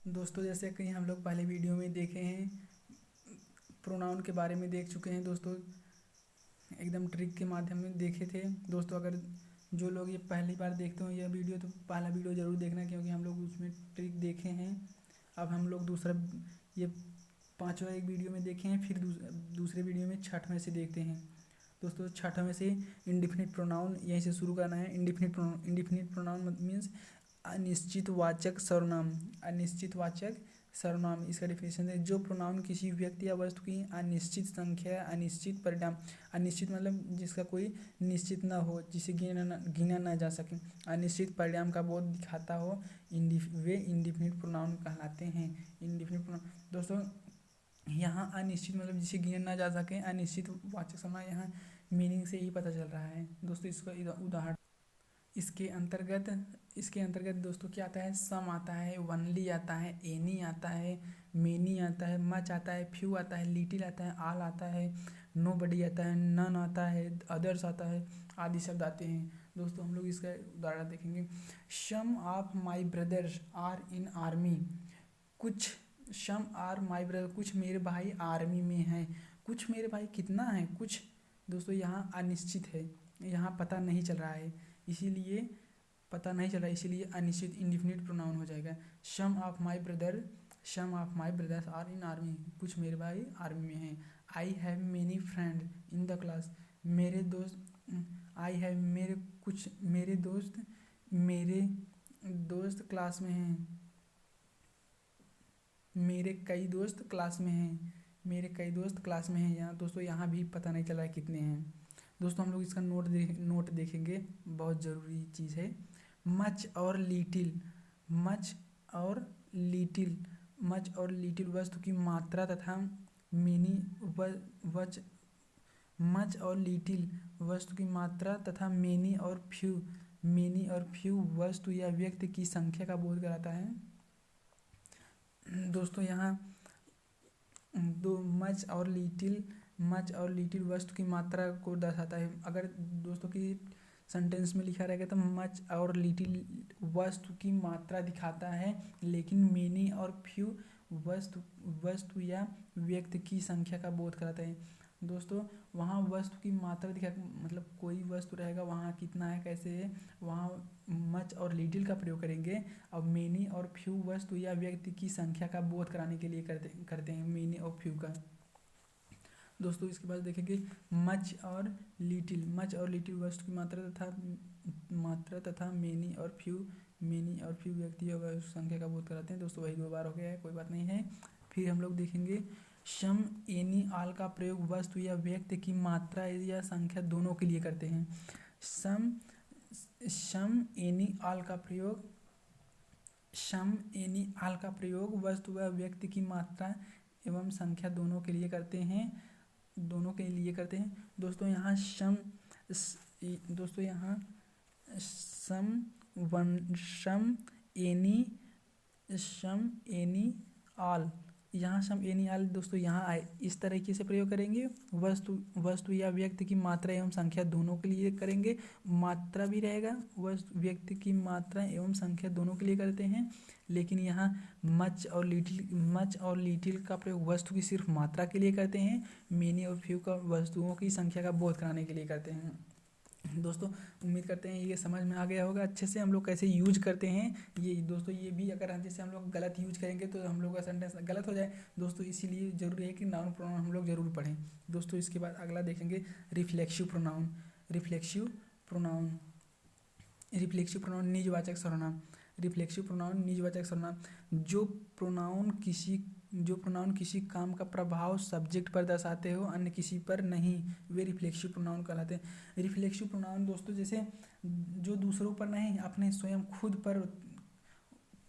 दोस्तों, जैसे कि हम लोग पहले वीडियो में देखे हैं, प्रोनाउन के बारे में देख चुके हैं दोस्तों। एकदम ट्रिक के माध्यम में देखे थे दोस्तों। अगर जो लोग ये पहली बार देखते हो यह वीडियो, तो पहला वीडियो ज़रूर देखना, क्योंकि हम लोग उसमें ट्रिक देखे हैं। अब हम लोग दूसरा, ये पांचवा एक वीडियो में देखे हैं, फिर दूसरे वीडियो में छठवें से देखते हैं दोस्तों। छठवें से इंडिफिनिट प्रोनाउन यहीं से शुरू करना है। इंडिफिनिट प्रोनाउन मीन्स अनिश्चित वाचक सर्वनाम। अनिश्चित वाचक सर्वनाम, इसका डिफिनेशन है, जो प्रोनाउन किसी व्यक्ति या वस्तु की अनिश्चित संख्या, अनिश्चित परिणाम, अनिश्चित मतलब जिसका कोई निश्चित ना हो, जिसे गिना ना जा सके, अनिश्चित परिणाम का बोध दिखाता हो, वे इंडिफिनिट प्रोनाउन कहलाते हैं। इंडिफिनिट प्रोनाउन दोस्तों, यहाँ अनिश्चित मतलब जिसे गिना ना जा सके, अनिश्चित वाचक सर्वनाम, यहाँ मीनिंग से ही पता चल रहा है दोस्तों। इसका उदाहरण, इसके अंतर्गत दोस्तों क्या आता है, सम आता है, वनली आता है, एनी आता है, मेनी आता है, मच आता है, फ्यू आता है, लिटिल आता है, आल आता है, नो बडी आता है, नन आता है, अदर्स आता है, आदि शब्द आते हैं दोस्तों। हम लोग इसका उदाहरण देखेंगे। Some of my brothers are in army. कुछ, सम आर माई ब्रदर, कुछ मेरे भाई आर्मी में हैं। कुछ मेरे भाई कितना है, कुछ दोस्तों यहाँ अनिश्चित है, यहाँ पता नहीं चल रहा है, इसीलिए पता नहीं चल रहा है, इसीलिए अनिश्चित इंडिफिनिट प्रोनाउन हो जाएगा। Some of my brother, some of my brothers are in army, कुछ मेरे भाई आर्मी में हैं। I have many friend in the class, मेरे दोस्त, आई हैव, मेरे दोस्त क्लास में हैं। मेरे कई दोस्त क्लास में हैं, मेरे कई दोस्त क्लास में हैं। यहाँ दोस्तों, यहाँ भी पता नहीं चल रहा है कितने हैं दोस्तों। हम लोग इसका नोट देखेंगे, बहुत ज़रूरी चीज़ है। मच और लिटिल, मच और लिटिल, मच और लिटिल वस्तु की मात्रा तथा मेनी वच, मच और लिटिल वस्तु की मात्रा तथा मेनी और फ्यू वस्तु या व्यक्ति की संख्या का बोध कराता है दोस्तों। यहाँ दो मच और लिटिल वस्तु की मात्रा को दर्शाता है। अगर दोस्तों की सेंटेंस में लिखा रहेगा तो मच और लिटिल वस्तु की मात्रा दिखाता है, लेकिन मेनी और फ्यू वस्तु या व्यक्ति की संख्या का बोध कराता है दोस्तों। वहाँ वस्तु की मात्रा दिखा, मतलब कोई वस्तु रहेगा वहाँ कितना है, कैसे है, वहाँ मच और लिटिल का प्रयोग करेंगे। और मेनी और फ्यू वस्तु या व्यक्ति की संख्या का बोध कराने के लिए करते हैं मेनी और फ्यू का दोस्तों। इसके बाद देखेंगे मच और लिटिल वस्तु की मात्रा तथा मेनी और फ्यू व्यक्ति और संख्या का बोध कराते हैं दोस्तों। वही 2 बार हो गया है, कोई बात नहीं है। फिर हम लोग देखेंगे सम, एनी, आल का प्रयोग वस्तु या व्यक्ति की मात्रा या संख्या दोनों के लिए करते हैं। सम एनी आल का प्रयोग वस्तु व व्यक्ति की मात्रा एवं संख्या दोनों के लिए करते हैं दोस्तों। यहाँ सम एनी आल, यहाँ सम एनी आल दोस्तों यहाँ आए, इस तरीके से प्रयोग करेंगे। वस्तु या व्यक्ति की मात्रा एवं संख्या दोनों के लिए करेंगे। मात्रा भी रहेगा, व्यक्ति की मात्रा एवं संख्या दोनों के लिए करते हैं। लेकिन यहाँ मच और लिटिल का प्रयोग वस्तु की सिर्फ मात्रा के लिए करते हैं। मेनी और फ्यू का वस्तुओं की संख्या का बोध कराने के लिए करते हैं दोस्तों। उम्मीद करते हैं ये समझ में आ गया होगा अच्छे से, हम लोग कैसे यूज करते हैं ये दोस्तों। ये भी अगर जैसे हम लोग गलत यूज करेंगे तो हम लोग का सेंटेंस गलत हो जाए दोस्तों, इसीलिए ज़रूरी है कि नाउन प्रोनाउन हम लोग ज़रूर पढ़ें दोस्तों। इसके बाद अगला देखेंगे रिफ्लेक्सिव प्रोनाउन। रिफ्लेक्सिव प्रोनाउन निजवाचक सर्वनाम। जो प्रोनाउन किसी काम का प्रभाव सब्जेक्ट पर दर्शाते हो, अन्य किसी पर नहीं, वे रिफ्लेक्सिव प्रोनाउन कहलाते हैं। रिफ्लेक्सिव प्रोनाउन दोस्तों, जैसे जो दूसरों पर नहीं, अपने स्वयं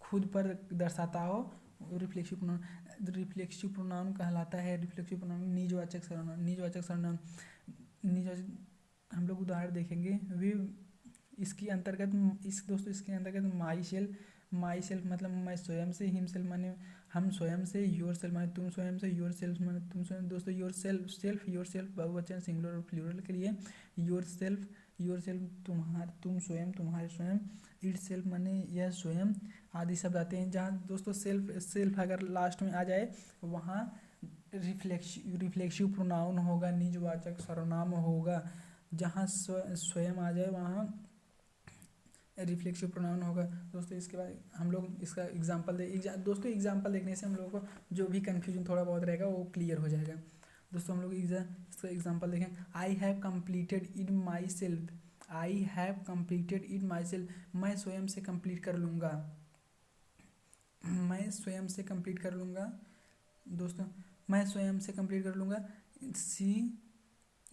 खुद पर दर्शाता हो, रिफ्लेक्सिव प्रोनाउन कहलाता है। रिफ्लेक्सिव प्रोनाउन निजवाचक सर्वनाम। हम लोग उदाहरण देखेंगे। वे इसके अंतर्गत माई सेल्फ मतलब मैं स्वयं से, हिम सेल्फ माने हम स्वयं से, योर सेल्फ माने तुम स्वयं से, योर सेल्फ माने तुम स्वयं दोस्तों। योर सेल्फ बहुवचन सिंगुलर और प्लूरल के लिए योर सेल्फ तुम स्वयं, तुम्हारे स्वयं। इट सेल्फ माने यह स्वयं आदि शब्द आते हैं। जहाँ दोस्तों सेल्फ अगर लास्ट में आ जाए वहाँ रिफ्लेक्सिव प्रोनाउन होगा, निजवाचक सर्वनाम होगा। जहाँ स्वयं आ जाए वहाँ रिफ्लेक्सिव प्रोनाउन होगा। दोस्तों इसके बाद हम लोग इसका एग्जांपल दोस्तों एग्जांपल देखने से हम लोगों को जो भी कन्फ्यूजन थोड़ा बहुत रहेगा वो क्लियर हो जाएगा। दोस्तों हम लोग इसका एग्जांपल देखें। I have completed it my self. I have completed it my self. मैं स्वयं से कंप्लीट कर लूँगा। मैं स्वयं से कंप्लीट कर लूँगा। दोस्तों मैं स्वयं से कंप्लीट कर लूँगा।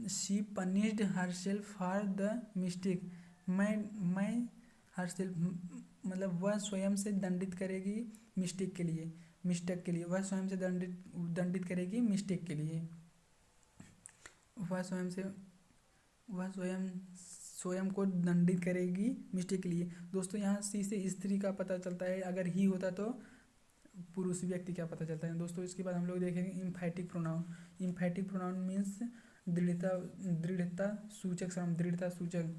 She punished her self for the mistake. मैं हर सेल्फ मतलब वह स्वयं से दंडित करेगी मिस्टेक के लिए। वह स्वयं से दंडित करेगी मिस्टेक के लिए। वह स्वयं को दंडित करेगी मिस्टेक के लिए। दोस्तों यहाँ सी से स्त्री का पता चलता है, अगर ही होता तो पुरुष व्यक्ति का पता चलता है। दोस्तों इसके बाद हम लोग देखेंगे emphatic pronoun. Emphatic pronoun means दृढ़ता सूचक।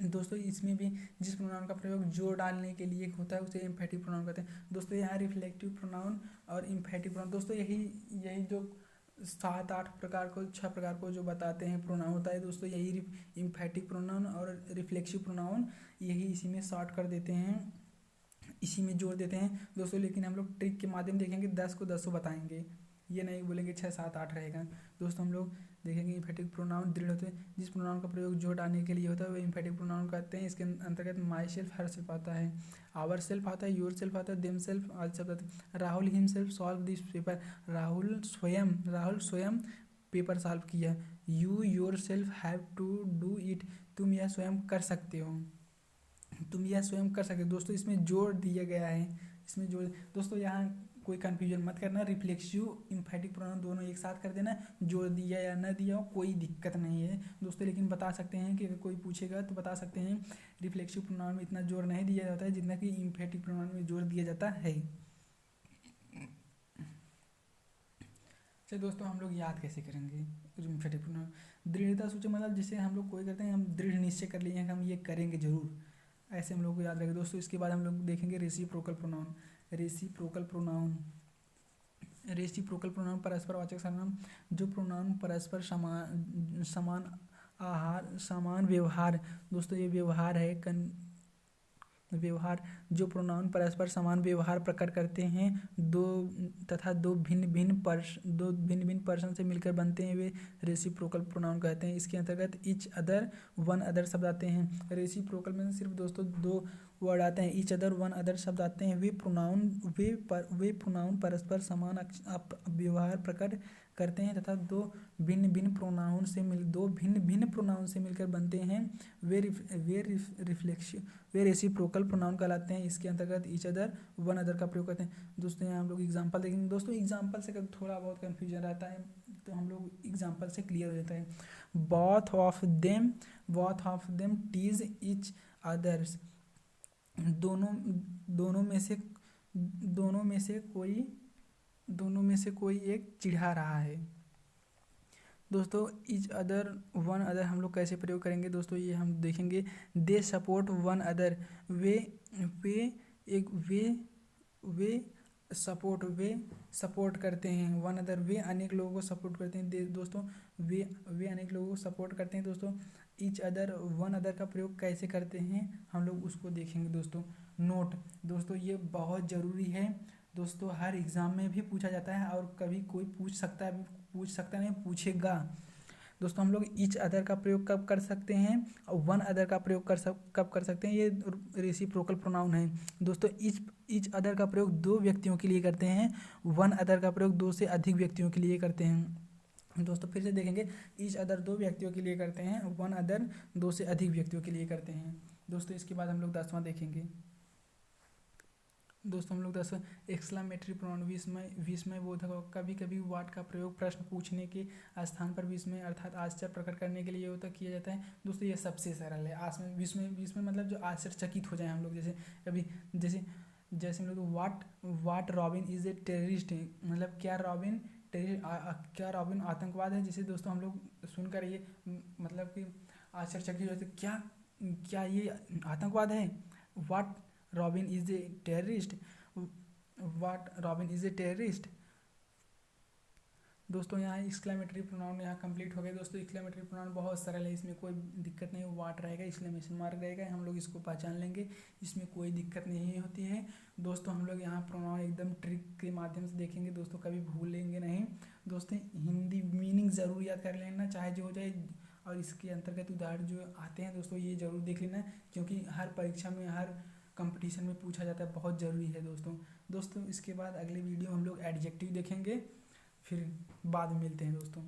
दोस्तों इसमें भी जिस प्रोनाउन का प्रयोग जोर डालने के लिए होता है उसे इम्फैटिक प्रोनाउन कहते हैं। दोस्तों यहाँ रिफ्लेक्टिव प्रोनाउन और इम्फैटिक प्रोनाउन, दोस्तों यही जो 7-8 प्रकार को 6 प्रकार को जो बताते हैं प्रोनाउन होता है दोस्तों, यही इम्फैटिक प्रोनाउन और रिफ्लेक्सिव प्रोनाउन यही इसी में शॉर्ट कर देते हैं, इसी में जोड़ देते हैं दोस्तों। लेकिन हम लोग ट्रिक के माध्यम देखेंगे 10 को 10 बताएंगे, ये नहीं बोलेंगे 6, 7, 8 रहेगा। दोस्तों हम लोग देखेंगे इम्फैटिक प्रोनाउन दृढ़ होते हैं, जिस प्रोनाउन का प्रयोग जोड़ आने के लिए होता है वो इम्फैटिक प्रोनाउन कहते हैं। इसके अंतर्गत माई सेल्फ, हर सेल्फ आता है, आवर सेल्फ आता है, योर सेल्फ आता है, देम सेल्फ आदि शब्द आते हैं। Rahul himself solve this paper. Rahul स्वयं पेपर सॉल्व किया। You yourself have to do it. तुम यह स्वयं कर सकते हो। दोस्तों इसमें जोड़ दिया गया है, दोस्तों यहाँ कोई कन्फ्यूजन मत करना। रिफ्लेक्सिव इम्फैटिक प्रोनाउन दोनों एक साथ कर देना, जोड़ दिया या न दिया हो कोई दिक्कत नहीं है दोस्तों। लेकिन बता सकते हैं कि अगर कोई पूछेगा तो बता सकते हैं रिफ्लेक्सिव प्रोनाउन में इतना जोड़ नहीं दिया जाता है जितना कि इम्फैटिक प्रोनाउन में जोड़ दिया जाता है। चलिए दोस्तों हम लोग याद कैसे करेंगे इम्फैटिक प्रोनाउन। दृढ़ता सूचक मतलब जिसे हम लोग कोई करते हैं, हम दृढ़ निश्चय कर लिए हैं कि हम ये करेंगे जरूर, ऐसे हम लोग को याद रखेंगे दोस्तों। इसके बाद हम लोग देखेंगे रेसिप्रोकल प्रोनाउन। रेसिप्रोकल प्रोनाउन परस्परवाचक सर्वनाम, जो प्रोनाउन परस्पर समान व्यवहार, दोस्तों ये व्यवहार है जो प्रोनाउन परस्पर समान व्यवहार प्रकट करते हैं दो भिन्न भिन्न पर्सन से मिलकर बनते हैं, वे रेसिप्रोकल प्रोनाउन कहते हैं। इसके अंतर्गत ईच अदर, वन अदर शब्द आते हैं। रेसिप्रोकल में सिर्फ दोस्तों 2 वर्ड आते हैं, ईच अदर, वन अदर शब्द आते हैं। वे प्रोनाउन परस्पर समान व्यवहार प्रकट करते हैं तथा दो भिन्न भिन्न प्रोनाउन से मिलकर बनते हैं, वे रेसिप्रोकल प्रोनाउन कहलाते हैं। इसके अंतर्गत ईच अदर, वन अदर का प्रयोग करते हैं। दोस्तों यहाँ हम लोग एग्जांपल देखेंगे। दोस्तों एग्जांपल से कभी थोड़ा बहुत कन्फ्यूजन रहता है तो हम लोग एग्जांपल से क्लियर हो जाता है। Both of them tease each others. दोनों में से कोई एक चिढ़ा रहा है। दोस्तों ईच अदर, वन अदर हम लोग कैसे प्रयोग करेंगे दोस्तों, ये हम देखेंगे। They support one other. Way support करते हैं। वन अदर वे अनेक लोगों को सपोर्ट करते हैं। दोस्तों वे अनेक लोगों को सपोर्ट करते हैं। दोस्तों ईच अदर, वन अदर का प्रयोग कैसे करते हैं हम लोग उसको देखेंगे। दोस्तों नोट, दोस्तों ये बहुत ज़रूरी है दोस्तों, हर एग्ज़ाम में भी पूछा जाता है और कभी कोई पूछ सकता नहीं, पूछेगा। दोस्तों हम लोग ईच अदर का प्रयोग कब कर सकते हैं और वन अदर का प्रयोग कब कर सकते हैं, ये रेसिप्रोकल प्रोनाउन है। दोस्तों ईच अदर का प्रयोग 2 व्यक्तियों के लिए करते हैं, वन अदर का प्रयोग 2 से अधिक व्यक्तियों के लिए करते हैं। दोस्तों फिर से देखेंगे, ईच अदर 2 व्यक्तियों के लिए करते हैं, वन अदर 2 से अधिक व्यक्तियों के लिए करते हैं। दोस्तों इसके बाद हम लोग 10वां देखेंगे। दोस्तों हम लोग 10 एक्सक्लेमेटरी प्रोनाउन, विस्मय बोधक। कभी कभी वाट का प्रयोग प्रश्न पूछने के स्थान पर विस्मय अर्थात आश्चर्य प्रकट करने के लिए होता किया जाता है। दोस्तों ये सबसे सरल है। विस्मय मतलब जो आश्चर्यचकित हो जाए हम लोग, जैसे हम लोग वाट रॉबिन इज ए टेररिस्ट, मतलब क्या रॉबिन आतंकवाद है। जिसे दोस्तों हम लोग सुनकर ये मतलब कि आश्चर्यचकित होते, क्या ये आतंकवाद है। What robin is a terrorist, what robin is a terrorist. दोस्तों यहाँ एक्सक्लेमेटरी प्रोनाउन यहाँ कंप्लीट हो गए। दोस्तों एक्सक्लेमेटरी प्रोनाउन बहुत सरल है, इसमें कोई दिक्कत नहीं, वाट रहेगा, एक्सक्लेमेशन मार्क रहेगा, हम लोग इसको पहचान लेंगे, इसमें कोई दिक्कत नहीं होती है। दोस्तों हम लोग यहाँ प्रोनाउन एकदम ट्रिक के माध्यम से देखेंगे दोस्तों, कभी भूलेंगे नहीं। दोस्तों हिंदी मीनिंग ज़रूर याद कर लेना, चाहे जो हो जाए, और इसके अंतर्गत उदाहरण जो आते हैं दोस्तों ये ज़रूर देख लेना, क्योंकि हर परीक्षा में, हर कंपटीशन में पूछा जाता है, बहुत ज़रूरी है दोस्तों। इसके बाद अगले वीडियो हम लोग एडजेक्टिव देखेंगे, फिर बाद में मिलते हैं दोस्तों।